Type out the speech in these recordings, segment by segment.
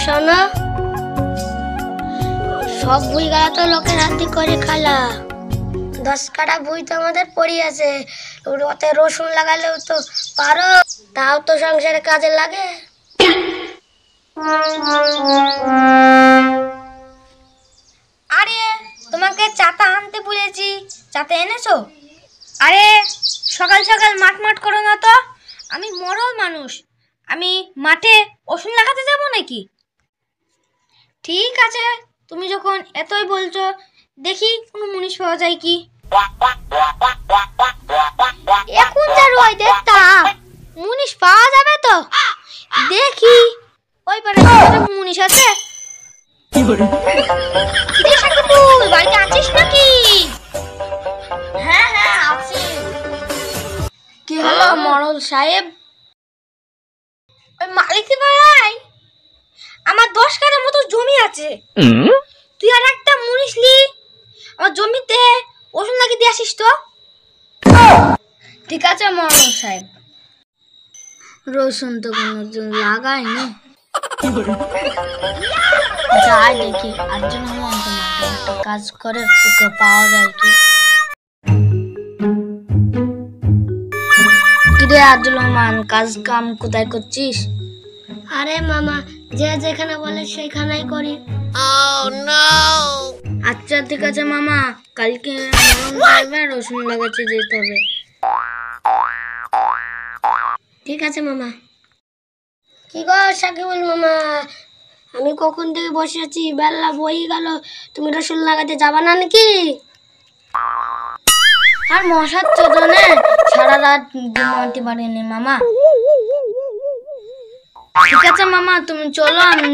শোনো, সব বই গেলা তো লোকের হাতে করে খালা। 10 কাটা বই তো আমাদের পড়ি আছে, ওতে রসুন লাগালেও তো পারো, তাও তো সংসারে কাজে লাগে। আরে তোমাকে চাটা আনতে বলেছি, চাটা এনেছো? আরে সকাল সকাল মাঠ করো না তো, আমি মরল মানুষ, আমি মাঠে ওষুধ লাগাতে যাব নাকি? ঠিক আছে, তুমি যখন এতই বলছো, দেখি কোনো মুনিশ পাওয়া যায় কি। এখন যা রোদে তাপ, মুনিশ পাওয়া যাবে তো? দেখি ওই পারে মুনিশ আছে। বাড়িতে আছিস নাকি? হ্যাঁ হ্যাঁ আছি। কি হলো মরল সাহেব? ওই মালিকি পাড়ায় আমার 10 কাঠার মতো জমি আছে, তুই আর একটা মুনিশ লি আমার জমিতে ওষুধ লাগিয়ে দিয়ে আসিস তো। ঠিক আছে মরল সাহেব। রসুন তো কোনোদিন লাগাইনি, যাই দেখি আর্জুন একটা কাজ করে ওকে পাওয়া যায় কি। কিরে আব্দুল রহমান, কাজ কাম কোথায় করছিস? আরে মামা, যে যেখানে বলে সেখানেই করি। আচ্ছা ঠিক আছে মামা, কালকে রসুন লাগাতে যেতে হবে। ঠিক আছে মামা। কি গো সাকিবুল মামা, আমি কখন থেকে বসে আছি, বেলা বই গেল, তুমি রসুন লাগাতে যাবা না নাকি? আর মশার চোদনে সারা রাত ঘুমাতে পারিনি মামা। ঠিক আছে মামা, তুমি চলো, আমি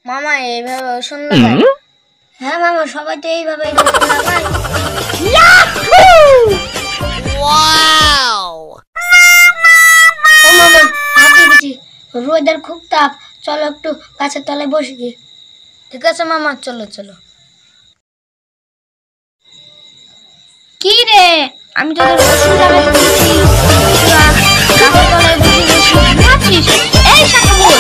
মামা এইভাবে রসুন লাগাই। হ্যাঁ মামা, সবাই তো এইভাবে রসুন লাগায়। ও মামা, হাঁপিয়ে গেছি, রোদের খুব তাপ, চলো একটু গাছের তলায় বসে গিয়ে। ঠিক আছে মামা, চলো চলো। কি রে, আমি তোদের রসুন লাগাতে দিয়েছি, গাছের তলায় বসে বসে ঘুমাচ্ছিস? এই সাকিবুল!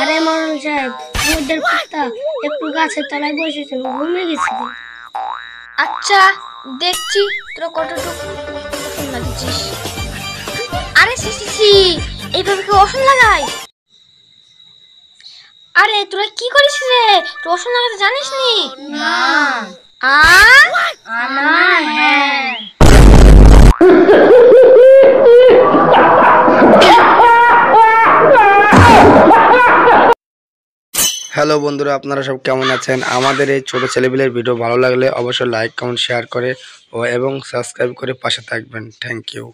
আরে মরণ সাহেব, রোদের খুব তাপ, একটু গাছের তলায় বসেছিল, ঘুমিয়ে গেছি। আচ্ছা দেখছি তোরা কতটুকু ওষুধ লাগিয়েছিস। আরে সি এইভাবে কেউ ওষুধ লাগায়? আরে তোরা কি করিস রে, ওষুধ লাগাতে জানিস নি? না। হ্যাঁ। হ্যালো বন্ধুরা, আপনারা সব কেমন আছেন? আমাদের এই ছোট ছেলেপিলের ভিডিও ভালো লাগলে অবশ্যই লাইক কমেন্ট শেয়ার করে এবং সাবস্ক্রাইব করে পাশে থাকবেন। Thank you.